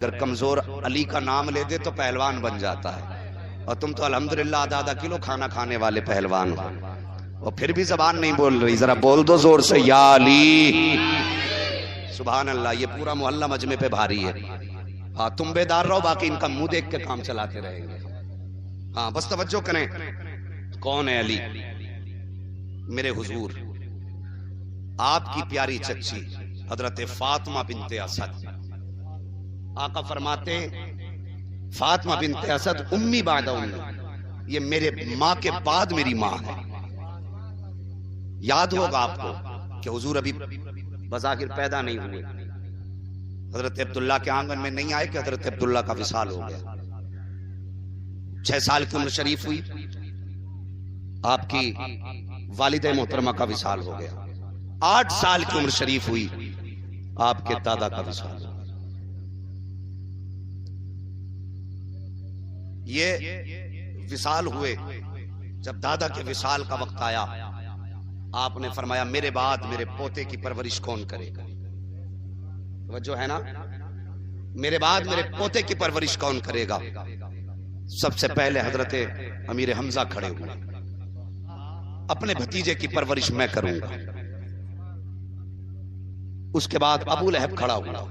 اگر کمزور علی کا نام لے دے تو پہلوان بن جاتا ہے، اور تم تو الحمدللہ آدھا کلو کھانا کھانے والے پہلوان ہو، اور پھر بھی زبان نہیں بول رہی، ذرا بول دو زور سے یا علی۔ سبحان اللہ، یہ پورا محلہ مجمع پہ بھاری ہے۔ ہاں تم بیدار رہو، باقی ان کا منہ دیکھ کے کام چلاتے رہیں گے۔ ہاں بس توجہ کریں، کون ہے علی؟ میرے حضور آپ کی پیاری چچی حضرت فاطمہ بنت اسد۔ آقا فرماتے فاطمہ بنت اسد امی بعد امی، یہ میرے ماں کے بعد میری ماں ہے۔ یاد ہوگا آپ کو کہ حضور ابھی بظاہر پیدا نہیں ہوئے، حضرت عبداللہ کے آنگن میں نہیں آئے کہ حضرت عبداللہ کا وصال ہو گیا۔ 6 سال کی عمر شریف ہوئی، آپ کی والد محترمہ کا وصال ہو گیا۔ 8 سال کی عمر شریف ہوئی، آپ کے دادا کا وصال ہو گیا۔ یہ وصال ہوئے، جب دادا کے وصال کا وقت آیا، آپ نے فرمایا میرے بعد میرے پوتے کی پرورش کون کرے گا؟ توجہ ہے نا؟ میرے بعد میرے پوتے کی پرورش کون کرے گا؟ سب سے پہلے حضرت امیر حمزہ کھڑے ہوئے، اپنے بھتیجے کی پرورش میں کروں گا۔ اس کے بعد ابو لہب کھڑا ہوا،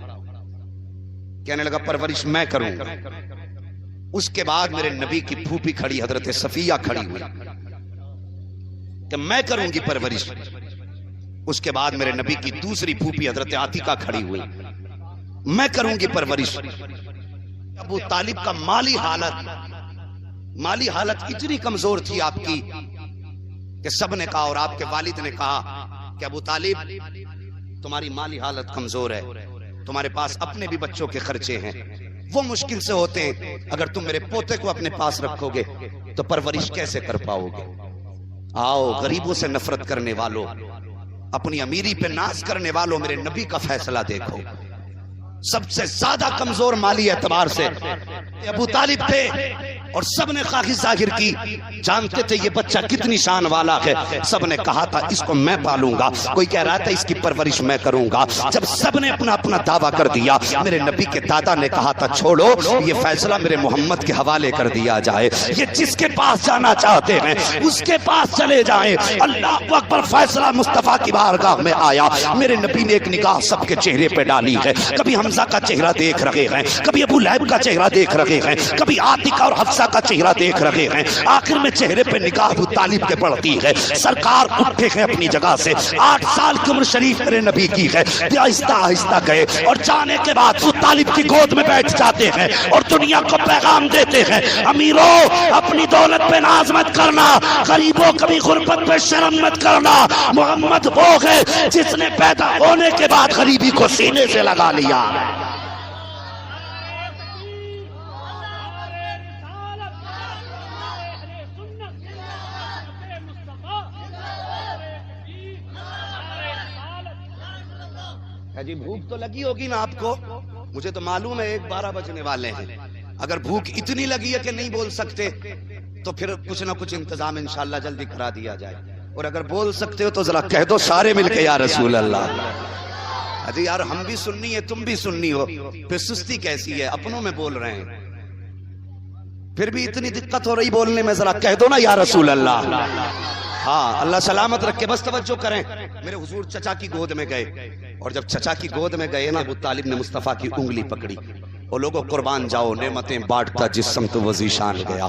کہنے لگا پرورش میں کروں گا۔ اس کے بعد میرے نبی کی پھوپھی کھڑی حضرت صفیہ کھڑی ہوئی کہ میں کروں گی پرورش۔ اس کے بعد میرے نبی کی دوسری پھوپھی حضرت عاتقہ کھڑی ہوئی، میں کروں گی پرورش۔ ابو طالب کا مالی حالت اتنی کمزور تھی آپ کی کہ سب نے کہا، اور آپ کے والد نے کہا کہ ابو طالب تمہاری مالی حالت کمزور ہے، تمہارے پاس اپنے بھی بچوں کے خرچے ہیں، وہ مشکل سے ہوتے ہیں، اگر تم میرے پوتے کو اپنے پاس رکھو گے تو پرورش کیسے کر پاؤ گے؟ آؤ غریبوں سے نفرت کرنے والوں، اپنی امیری پہ ناز کرنے والوں، میرے نبی کا فیصلہ دیکھو۔ سب سے زیادہ کمزور مالی اعتبار سے ابو طالب تھے، اور سب نے خواہش ظاہر کی، جانتے تھے یہ بچہ کتنی شان والا ہے، سب نے کہا تھا اس کو میں پالوں گا، کوئی کہہ رہا تھا اس کی پرورش میں کروں گا۔ جب سب نے اپنا اپنا دعویٰ کر دیا، میرے نبی کے دادا نے کہا تھا چھوڑو یہ فیصلہ میرے محمد کے حوالے کر دیا جائے، یہ جس کے پاس جانا چاہتے ہیں اس کے پاس چلے جائیں۔ اللہ اکبر، فیصلہ مصطفیٰ کی بارگاہ میں آیا۔ میرے نبی نے ایک نگاہ سب کے چہرے پہ ڈالی ہے، کبھی حمزہ کا چہرہ دیکھ رہے ہیں، کبھی ابو لہب کا چہرہ دیکھ رہے ہیں، کبھی عاتقہ اور حفصہ کا چہرہ دیکھ رہے ہیں، آخر میں چہرے پہ نگاہ ابو طالب کے پڑتی ہے۔ سرکار اٹھے ہیں اپنی جگہ سے، 8 سال کی عمر شریف میرے نبی کی ہے، آہستہ آہستہ گئے، اور جانے کے بعد ابو طالب کی گود میں بیٹھ جاتے ہیں اور دنیا کو پیغام دیتے ہیں، امیروں اپنی دولت پہ ناز مت کرنا، غریبوں کبھی غربت پہ شرم مت کرنا، محمد وہ ہے جس نے پیدا ہونے کے بعد غریبی کو سینے سے لگا لیا۔ جی بھوک تو لگی ہوگی نا آپ کو، مجھے تو معلوم ہے 1:12 بجنے والے ہیں۔ اگر بھوک اتنی لگی ہے کہ نہیں بول سکتے تو پھر کچھ نہ کچھ انتظام انشاءاللہ جلدی کرا دیا جائے، اور اگر بول سکتے ہو تو ذرا کہہ دو سارے مل کے یا رسول اللہ۔ جی یار ہم بھی سننی ہے، تم بھی سننی ہو، پھر سستی کیسی ہے؟ اپنوں میں بول رہے ہیں، پھر بھی اتنی دقت ہو رہی بولنے میں، ذرا کہہ دو نا یا رسول اللہ۔ ہاں اللہ سلامت رکھے، بس توجہ کریں۔ میرے حضور چچا کی گود میں گئے، اور جب چچا کی گود میں گئے نا، ابو طالب نے مصطفیٰ کی انگلی پکڑی، اور لوگوں قربان جاؤ نعمتیں بانٹتا جس سمت وہ ذیشان گیا،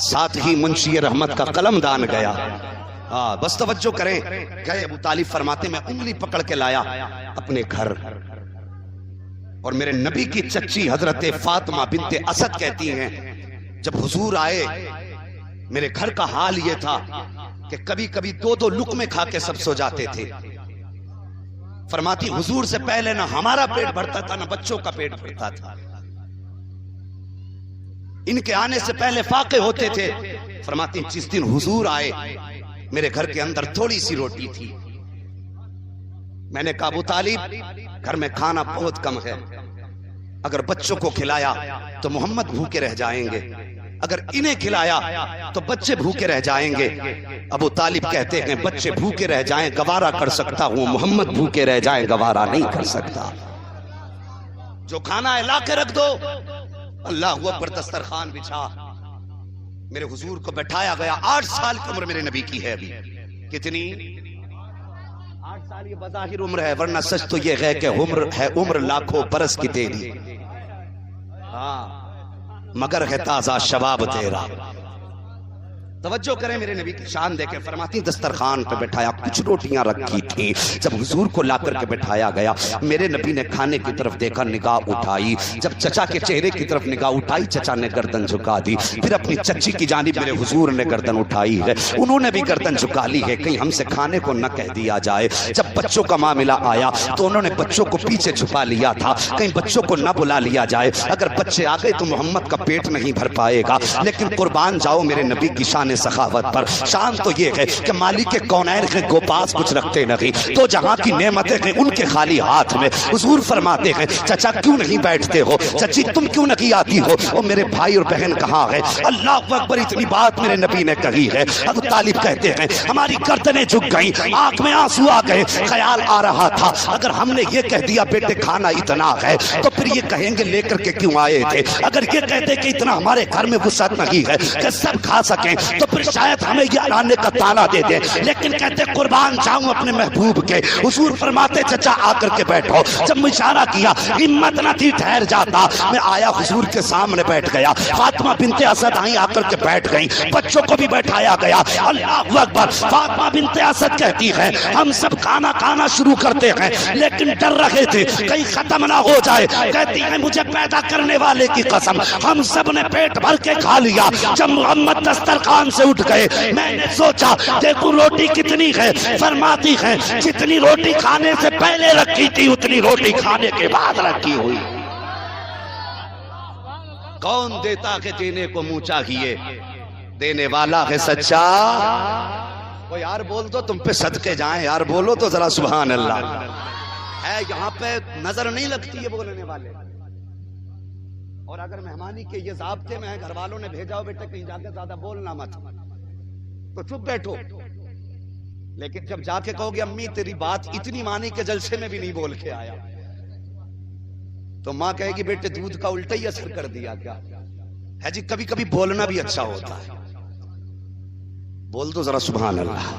ساتھ ہی منشی رحمت کا قلم دان گیا۔ ہاں بس توجہ کریں، گئے ابو طالب فرماتے میں انگلی پکڑ کے لایا اپنے گھر، اور میرے نبی کی چچی حضرت فاطمہ بنت اسد کہتی ہیں جب حضور آئے میرے گھر کا حال یہ تھا کہ کبھی کبھی 2 لقمے کھا کے سب سو جاتے تھے۔ فرماتی حضور سے پہلے نہ ہمارا پیٹ بھرتا تھا نہ بچوں کا پیٹ بھرتا تھا، ان کے آنے سے پہلے فاقے ہوتے تھے۔ فرماتی جس دن حضور آئے میرے گھر کے اندر تھوڑی سی روٹی تھی، میں نے کہا ابو طالب گھر میں کھانا بہت کم ہے، اگر بچوں کو کھلایا تو محمد بھوکے رہ جائیں گے، اگر انہیں کھلایا تو بچے بھوکے رہ جائیں گے۔ ابو طالب کہتے ہیں بچے بھوکے رہ جائیں گوارا کر سکتا ہوں، محمد بھوکے رہ جائیں گوارا نہیں کر سکتا۔ جو کھانا ہے لا کے رکھ دو. اللہ اکبر. دسترخوان بچھا, میرے حضور کو بٹھایا گیا. 8 سال کی عمر میرے نبی کی ہے ابھی. کتنی؟ 8 سال. یہ بظاہر عمر ہے, ورنہ سچ تو یہ ہے کہ عمر لاکھوں برس کی تیری, ہاں مگر ہے تازہ شباب تیرا. توجہ کریں میرے نبی کی شان دیکھیں. فرماتی دسترخوان پہ بٹھایا, کچھ روٹیاں رکھی تھیں. جب حضور کو لا کر کے بٹھایا گیا, میرے نبی نے کھانے کی طرف دیکھا, نگاہ اٹھائی. جب چچا کے چہرے کی طرف نگاہ اٹھائی, چچا نے گردن جھکا دی. پھر اپنی چچی کی جانب میرے حضور نے گردن اٹھائی ہے, انہوں نے بھی گردن جھکا لی ہے, کہیں ہم سے کھانے کو نہ کہہ دیا جائے. جب بچوں کا معاملہ آیا تو انہوں نے بچوں کو پیچھے چھپا لیا تھا, کہیں بچوں کو نہ بلا لیا جائے. اگر بچے آ گئے تو محمد کا پیٹ نہیں بھر پائے گا. لیکن قربان جاؤ میرے نبی کی شان سخاوت پر. شان تو یہ ہے کہ مالک کونین کے کو پاس کچھ رکھتے نہیں, تو جہاں کی نعمتیں ہیں ان کے خالی ہاتھ میں. حضور فرماتے ہیں چچا کیوں نہیں بیٹھتے ہو, چچی تم کیوں نہیں آتی ہو, اور میرے بھائی اور بہن کہاں ہے. اللہ اکبر. اتنی بات میرے نبی نے کہی ہے. ابو طالب کہتے ہیں ہماری گردنیں جھک گئیں, آنکھ میں آنسو آ گئے. خیال آ رہا تھا اگر ہم نے یہ کہہ دیا بیٹے کھانا اتنا ہے تو پھر یہ کہیں گے لے کر کے کیوں آئے تھے. اگر یہ کہتے کہ اتنا ہمارے گھر میں وسعت نہیں ہے کہ سب کھا سکیں تو پھر شاید ہمیں یہ آنے کا تانا دے دیں. لیکن کہتے قربان جاؤں اپنے محبوب کے. حضور فرماتے چچا آ کر کے بیٹھو. جب میں اشارہ کیا ہمت نہ تھی ٹھہر جاتا, میں آیا حضور کے سامنے بیٹھ گیا. فاطمہ بنت اسد آئیں, آ کر کے بیٹھ گئیں, بچوں کو بھی بیٹھایا گیا. اللہ اکبر. فاطمہ بنت اسد کہتی ہیں ہم سب کھانا شروع کرتے ہیں لیکن ڈر رہے تھے کہیں ختم نہ ہو جائے. کہتی ہیں مجھے پیدا کرنے والے کی قسم ہم سب نے پیٹ بھر کے کھا لیا. جب محمد دسترخوان سے اٹھ گئے میں نے سوچا دیکھو روٹی کتنی ہے. فرماتی ہے جتنی روٹی کھانے سے پہلے رکھی تھی اتنی روٹی کھانے کے بعد رکھی ہوئی. کون دیتا کہ دینے کو منہ چاہیے, دینے والا ہے سچا. وہ یار بول دو تم پہ صدقے جائیں, یار بولو تو ذرا سبحان اللہ. ہے یہاں پہ نظر نہیں لگتی ہے بولنے والے. اور اگر مہمانی کے یہ ضابطے میں ہیں, گھر والوں نے بھیجا ہو بیٹے کہیں جا کے زیادہ بولنا مت تو چپ بیٹھو. لیکن جب جا کے کہو گے امی تیری بات اتنی مانی کہ جلسے میں بھی نہیں بول کے آیا, تو ماں کہے گی بیٹے دودھ کا الٹا ہی اثر کر دیا کیا ہے. جی کبھی کبھی بولنا بھی اچھا ہوتا ہے. بول دو ذرا سبحان اللہ.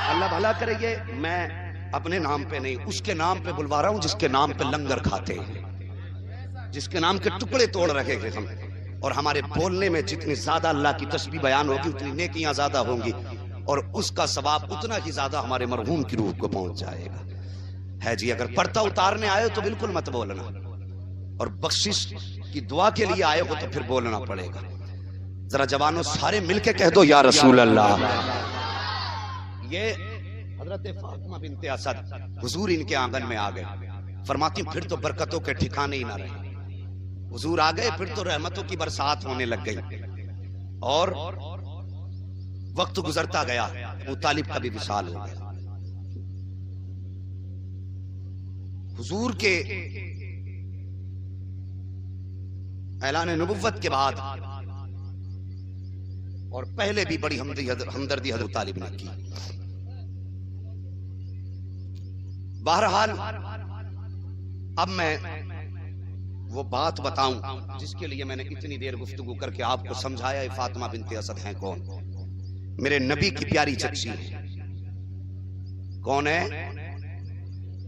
اللہ بھلا کرے. یہ میں اپنے نام پہ نہیں, اس کے نام پہ بلوا رہا ہوں جس کے نام پہ لنگر کھاتے ہیں, جس کے نام کے ٹکڑے توڑ رہے ہیں ہم. اور ہمارے بولنے میں جتنی زیادہ اللہ کی تسبیح بیان ہوگی اتنی نیکیاں زیادہ ہوں گی, اور اس کا ثواب اتنا ہی زیادہ ہمارے مرحوم کی روح کو پہنچ جائے گا. ہے جی اگر پردہ اتارنے آئے تو بالکل مت بولنا, اور بخشش کی دعا کے لیے آئے ہو تو پھر بولنا پڑے گا. ذرا جوانوں سارے مل کے کہہ دو یا رسول اللہ. یہ حضرت فاطمہ بنت اسد حضور ان کے آنگن میں آ گئے. فرماتی پھر تو برکتوں کے ٹھکانے ہی نہ رہے. حضور آ گئے پھر تو رحمتوں کی برسات ہونے لگ گئی. اور وقت گزرتا گیا, ابو طالب کا بھی وصال ہو گیا. حضور کے اعلان نبوت کے بعد اور پہلے بھی بڑی ہمدردی حضرت طالب نے کی. بہرحال اب میں وہ بات بتاؤں جس کے لیے میں نے اتنی دیر گفتگو کر کے آپ کو سمجھایا. فاطمہ بنت اسد ہیں کون؟ میرے نبی کی پیاری چچی. کون ہے؟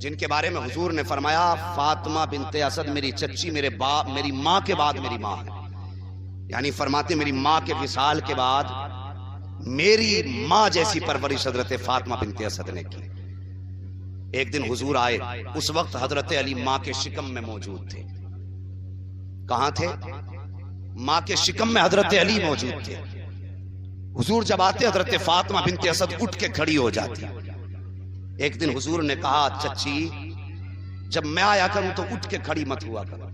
جن کے بارے میں حضور نے فرمایا فاطمہ بنت اسد میری چچی, میری ماں کے بعد میری ماں ہے. یعنی فرماتے میری ماں کے وصال کے بعد میری ماں جیسی پرورش حضرت فاطمہ بنت اسد نے کی. ایک دن حضور آئے, اس وقت حضرت علی ماں کے شکم میں موجود تھے. کہاں تھے؟ ماں کے شکم میں حضرت علی موجود تھے. حضور جب آتے حضرت فاطمہ بنت اسد اٹھ کے کھڑی ہو جاتی. ایک دن حضور نے کہا چچی جب میں آیا کروں تو اٹھ کے کھڑی مت ہوا کرو,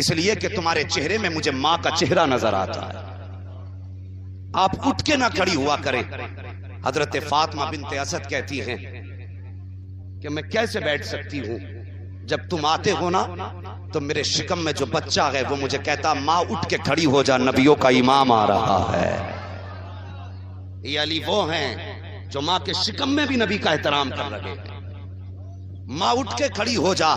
اس لیے کہ تمہارے چہرے میں مجھے ماں کا چہرہ نظر آتا ہے. آپ اٹھ کے نہ کھڑی ہوا کریں. حضرت فاطمہ بنت اسد کہتی ہیں کہ میں کیسے بیٹھ سکتی ہوں, جب تم آتے ہو نا تو میرے شکم میں جو بچہ ہے وہ مجھے کہتا ماں اٹھ کے کھڑی ہو جا, نبیوں کا امام آ رہا ہے. یہ علی وہ ہیں جو ماں کے شکم میں بھی نبی کا احترام کر رہے ہیں. ماں اٹھ کے کھڑی ہو جا.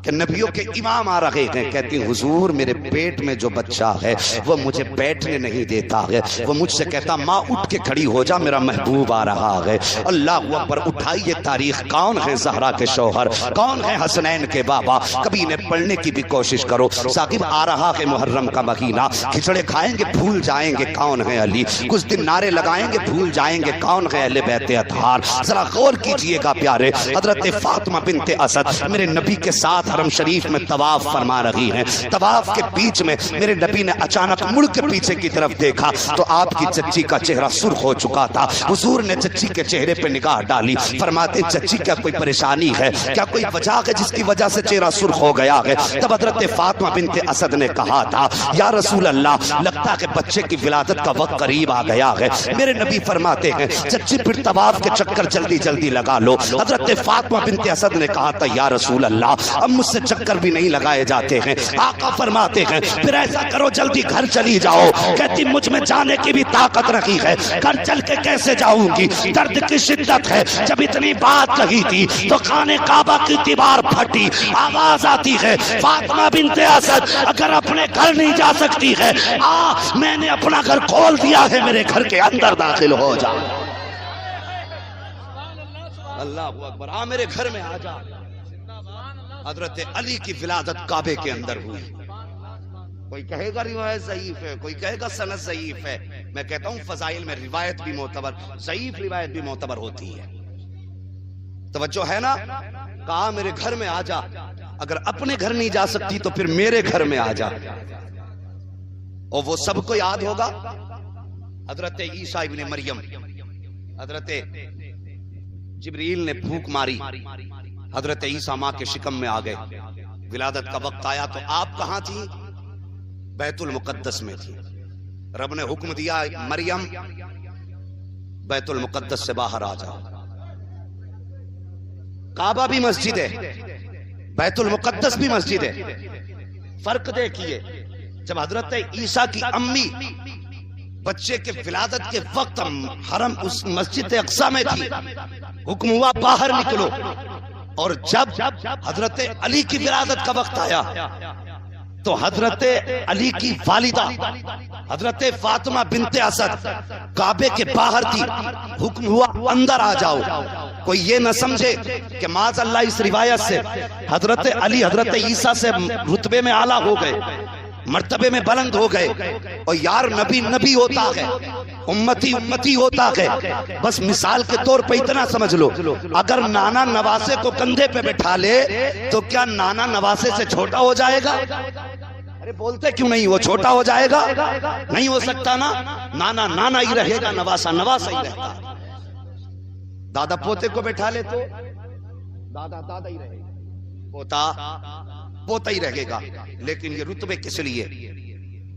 کہ نبیوں کے امام آ رہے ہیں، کہتی حضور میرے پیٹ میں جو بچہ ہے وہ مجھے بیٹھنے نہیں دیتا ہے، وہ مجھ سے کہتا ماں اٹھ کے کھڑی ہو جا، میرا محبوب آ رہا ہے۔ اللہ اکبر، اٹھائیے تاریخ، کون ہے زہرا کے شوہر، کون ہے حسنین کے بابا، کبھی انہیں پڑھنے کی بھی کوشش کرو۔ ثاقب آ رہا ہے محرم کا مہینہ، کھچڑے کھائیں گے بھول جائیں گے کون ہے علی، کچھ دن نعرے لگائیں گے بھول جائیں گے کون ہے اہل بیت اطہار۔ ذرا غور کیجئے گا پیارے، حضرت فاطمہ بنت اسد میرے نبی کے ساتھ حرم شریف میں طواف فرما رہی ہیں۔ طواف کے بیچ میں میرے نبی نے اچانک مڑ کے پیچھے کی طرف دیکھا تو آپ کی چچی کا چہرہ سرخ ہو چکا تھا۔ حضور نے چچی کے چہرے پہ نگاہ ڈالی، فرماتے چچی کیا کوئی پریشانی ہے، کیا کوئی وجہ ہے جس کی وجہ سے چہرہ سرخ ہو گیا ہے؟ تب حضرت فاطمہ بنت اسد نے کہا تھا یا رسول اللہ، لگتا ہے کہ بچے کی ولادت کا وقت قریب آ گیا ہے۔ میرے نبی فرماتے ہیں چچی پھر طواف کے چکر جلدی جلدی لگا لو۔ حضرت فاطمہ بنت اسد نے کہا تھا یا رسول اللہ، اب مجھ سے چکر بھی نہیں لگائے جاتے ہیں۔ آقا فرماتے ہیں پھر ایسا کرو جلدی گھر چلی جاؤ۔ کہتی مجھ میں جانے کی بھی طاقت رکھی ہے، گھر چل کے کیسے جاؤں گی، درد کی شدت ہے۔ جب اتنی بات کہی تھی تو خانے کعبہ کی دیوار پھٹی، آواز آتی ہے فاطمہ بنت اسد اگر اپنے گھر نہیں جا سکتی ہے، میں نے اپنا گھر کھول دیا ہے، میرے گھر کے اندر داخل ہو جا۔ اللہ اکبر، میرے گھر میں آ جا۔ حضرت علی کی ولادت کعبے کے اندر ہوئی۔ کوئی کہے گا روایت ضعیف ہے، کوئی کہے گا سند ضعیف ہے، میں کہتا ہوں فضائل میں روایت بھی معتبر، ضعیف روایت بھی معتبر ہوتی ہے۔ توجہ ہے نا؟ کہا میرے گھر میں آ جا، اگر اپنے گھر نہیں جا سکتی تو پھر میرے گھر میں آ جا۔ اور وہ سب کو یاد ہوگا حضرت عیسیٰ ابن مریم، حضرت جبریل نے پھونک ماری، حضرت عیسیٰ ماں کے شکم میں آ گئے، ولادت کا وقت آیا تو آپ کہاں تھی؟ بیت المقدس میں تھی۔ رب نے حکم دیا مریم بیت المقدس سے باہر آ جاؤ۔ کعبہ بھی مسجد ہے، بیت المقدس بھی مسجد ہے، فرق دیکھیے۔ جب حضرت عیسیٰ کی امی بچے کے ولادت کے وقت حرم اس مسجد اقصی میں تھی، حکم ہوا باہر نکلو، اور جب حضرت علی کی ولادت کا وقت آیا تو حضرت علی کی والدہ حضرت فاطمہ بنت اسد کعبے کے باہر تھی، حکم ہوا اندر آ جاؤ۔ کوئی یہ نہ سمجھے کہ معاذ اللہ اس روایت سے حضرت علی حضرت عیسیٰ سے رتبے میں اعلیٰ ہو گئے، مرتبے میں بلند ہو گئے، اور یار نبی نبی ہوتا ہے، امتی امتی ہوتا ہے۔ بس مثال کے طور پہ اتنا سمجھ لو، اگر نانا نواسے کو کندھے پہ بٹھا لے تو کیا نانا نواسے سے چھوٹا ہو جائے گا؟ ارے بولتے کیوں نہیں؟ وہ چھوٹا ہو جائے گا؟ نہیں ہو سکتا نا، نانا نانا ہی رہے گا، نواسا نواسا ہی رہتا۔ دادا پوتے کو بٹھا لے تو دادا دادا ہی رہے گا، پوتا پوتا ہی رہے گا۔ لیکن یہ رتبے کس لیے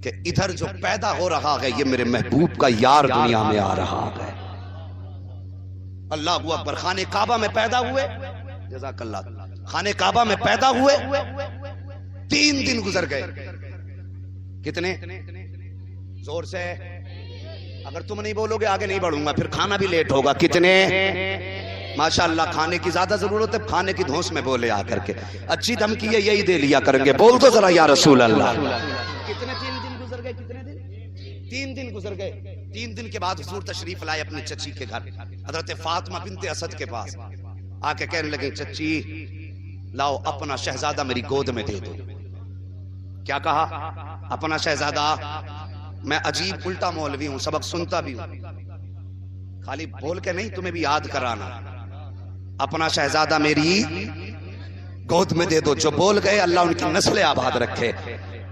کہ ادھر جو پیدا ہو رہا ہے یہ میرے محبوب کا یار دنیا میں آ رہا ہے۔ اللہ اکبر، خانے کعبہ میں پیدا ہوئے، جزاک اللہ، خانے کعبہ میں پیدا ہوئے، 3 دن گزر گئے۔ کتنے؟ زور سے، اگر تم نہیں بولو گے آگے نہیں بڑھوں گا، پھر کھانا بھی لیٹ ہوگا۔ کتنے؟ ماشاءاللہ، کھانے کی زیادہ ضرورت ہے، کھانے کی دھونس میں بولے آ کر کے، اچھی دھمکی ہے یہی دے لیا کریں گے، بول تو ذرا یا رسول اللہ۔ کتنے 3 دن گزر گئے؟ کتنے دن؟ 3 دن گزر گئے۔ 3 دن کے بعد حضور تشریف لائے اپنی چچی کے گھر، حضرت فاطمہ بنت اسد کے پاس آ کے کہنے لگے چچی لاؤ اپنا شہزادہ میری گود میں دے دو۔ کیا کہا؟ اپنا شہزادہ۔ میں عجیب الٹا مولوی ہوں، سبق سنتا بھی ہوں، خالی بول کے نہیں، تمہیں بھی یاد کرانا۔ اپنا شہزادہ میری گود میں دے دو۔ جو بول گئے اللہ ان کی نسل آباد رکھے،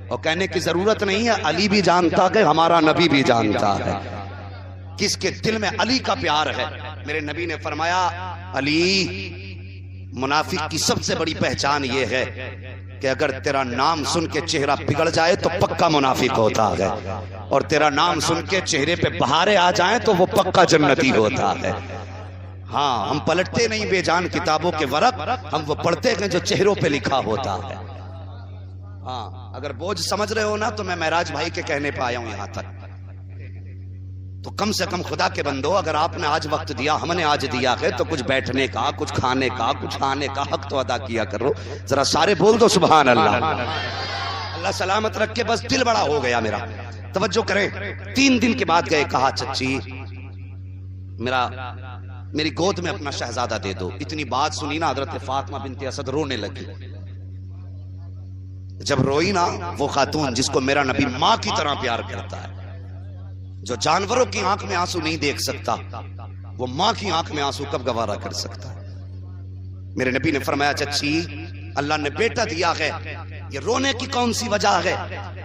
اور کہنے کی ضرورت نہیں ہے، علی بھی جانتا کہ ہمارا نبی بھی جانتا ہے کس کے دل میں علی کا پیار ہے۔ میرے نبی نے فرمایا علی، منافق کی سب سے بڑی پہچان یہ ہے کہ اگر تیرا نام سن کے چہرہ بگڑ جائے تو پکا منافق ہوتا ہے، اور تیرا نام سن کے چہرے پہ بہاریں آ جائیں تو وہ پکا جنتی ہوتا ہے۔ ہاں، ہم پلٹتے نہیں بے جان کتابوں کے ورق، ہم وہ پڑھتے ہیں جو چہروں پہ لکھا ہوتا ہے۔ ہاں، اگر بوجھ سمجھ رہے ہو نا تو میں معراج بھائی کے کہنے پہ آیا ہوں یہاں تک۔ تو کم سے کم خدا کے بندو اگر آپ نے آج وقت دیا، ہم نے آج دیا ہے، تو کچھ بیٹھنے کا، کچھ کھانے کا، کچھ آنے کا حق تو ادا کیا کرو. ذرا سارے بول دو سبحان اللہ. اللہ سلامت رکھ کے. بس دل بڑا ہو گیا میرا. توجہ کریں. 3 دن کے بعد گئے، کہا چچی میری گود میں اپنا شہزادہ دے دو. اتنی بات سنی نا حضرت فاطمہ بنت اسد رونے لگی. جب روئی نا وہ خاتون جس کو میرا نبی ماں کی طرح پیار کرتا ہے، جو جانوروں کی آنکھ میں آنسو نہیں دیکھ سکتا، وہ ماں کی آنکھ میں آنسو کب گوارا کر سکتا ہے؟ میرے نبی نے فرمایا چچی اللہ نے بیٹا دیا ہے، یہ رونے کی کون سی وجہ ہے؟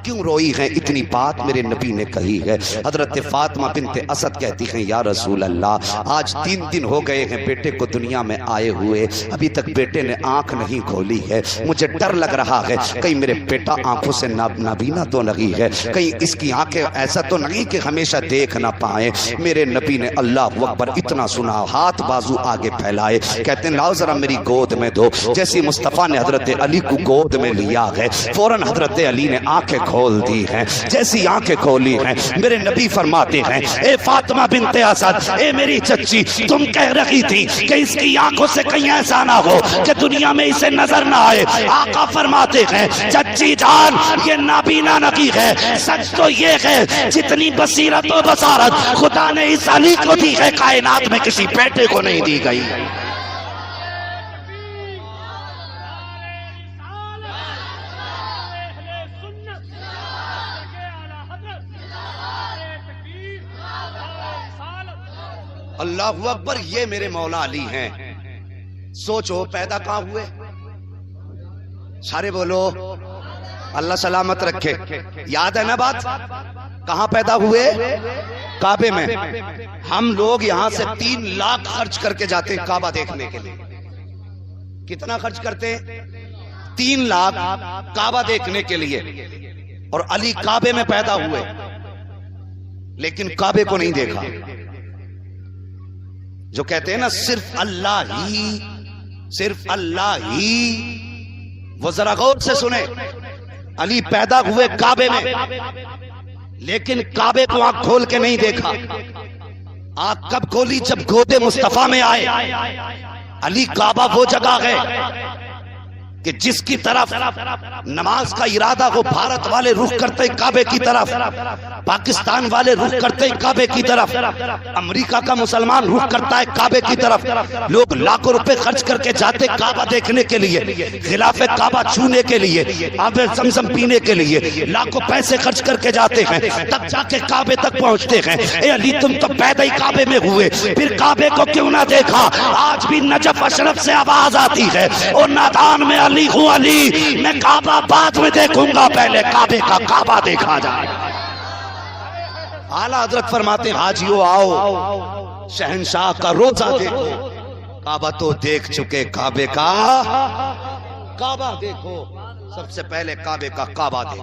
کیوں روئی ہے؟ اتنی بات میرے نبی نے کہی ہے. حضرت فاطمہ بنت اسد کہتی ہیں یا رسول اللہ آج 3 دن ہو گئے ہیں بیٹے کو دنیا میں آئے ہوئے، ابھی تک بیٹے نے آنکھ نہیں کھولی ہے. مجھے ڈر لگ رہا ہے کہیں میرے بیٹا آنکھوں سے نابینا تو نہیں ہے، کہیں اس کی آنکھیں ایسا تو نہیں کہ ہمیشہ دیکھ نہ پائیں. میرے نبی نے اللہ اکبر اتنا سنا، ہاتھ بازو آگے پھیلائے، کہتے ہیں لاؤ ذرا میری گود میں دو. جیسی مصطفیٰ نے حضرت علی کو گود میں لیا ہے، فوراً حضرت علی نے آنکھیں کھول دی ہیں. جیسی آنکھیں کھولی ہیں میرے نبی فرماتے ہیں اے فاطمہ بنت اسد، اے میری چچی تم کہہ رہی تھی کہ اس کی آنکھوں سے کہیں ایسا نہ ہو کہ دنیا میں اسے نظر نہ آئے. آقا فرماتے ہیں چچی جان یہ نابینا نہیں ہے، سچ تو یہ ہے جتنی بصیرت و بصارت خدا نے اس علی کو دی ہے کائنات میں کسی بیٹے کو نہیں دی گئی. اللہ اکبر. یہ میرے مولا علی ہیں. سوچو پیدا کہاں ہوئے؟ سارے بولو اللہ سلامت رکھے. یاد ہے نا بات؟ کہاں پیدا ہوئے؟ کعبے میں. ہم لوگ یہاں سے 3 لاکھ خرچ کر کے جاتے ہیں کعبہ دیکھنے کے لیے. کتنا خرچ کرتے ہیں؟ 3 لاکھ کعبہ دیکھنے کے لیے. اور علی کعبے میں پیدا ہوئے لیکن کعبے کو نہیں دیکھا. جو کہتے ہیں نا صرف اللہ ہی، وہ ذرا غور سے سنیں. علی پیدا ہوئے کعبے میں لیکن کعبے کو آنکھ کھول کے نہیں دیکھا. آنکھ کب کھولی؟ جب گود مصطفیٰ میں آئے. علی کعبہ وہ جگہ ہے کہ جس کی طرف نماز کا ارادہ وہ بھارت والے رخ کرتے کعبے کی طرف، پاکستان والے رخ کرتے کعبے کی طرف، امریکہ کا مسلمان رخ کرتا ہے کعبے کی طرف. لوگ لاکھوں روپے خرچ کر کے جاتے کعبہ دیکھنے کے لیے، غلاف کعبہ چھونے کے لیے، آب زمزم پینے کے لیے لاکھوں پیسے خرچ کر کے جاتے ہیں، تب جا کے کعبے تک پہنچتے ہیں. اے علی تم تو پیدا ہی کعبے میں ہوئے، پھر کعبے کو کیوں نہ دیکھا؟ آج بھی نجف اشرف سے آواز آتی ہے اور نادان میں علی ہوں علی، میں کعبہ بعد میں دیکھوں گا، پہلے کعبے کا کعبہ دیکھا جائے. اعلیٰ حضرت فرماتے ہیں حاجیو آؤ شہنشاہ کا روزہ دیکھو. کعبہ تو دیکھ چکے، کعبے کا کعبہ دیکھو. سب سے پہلے کعبے کا کعبہ دیکھو.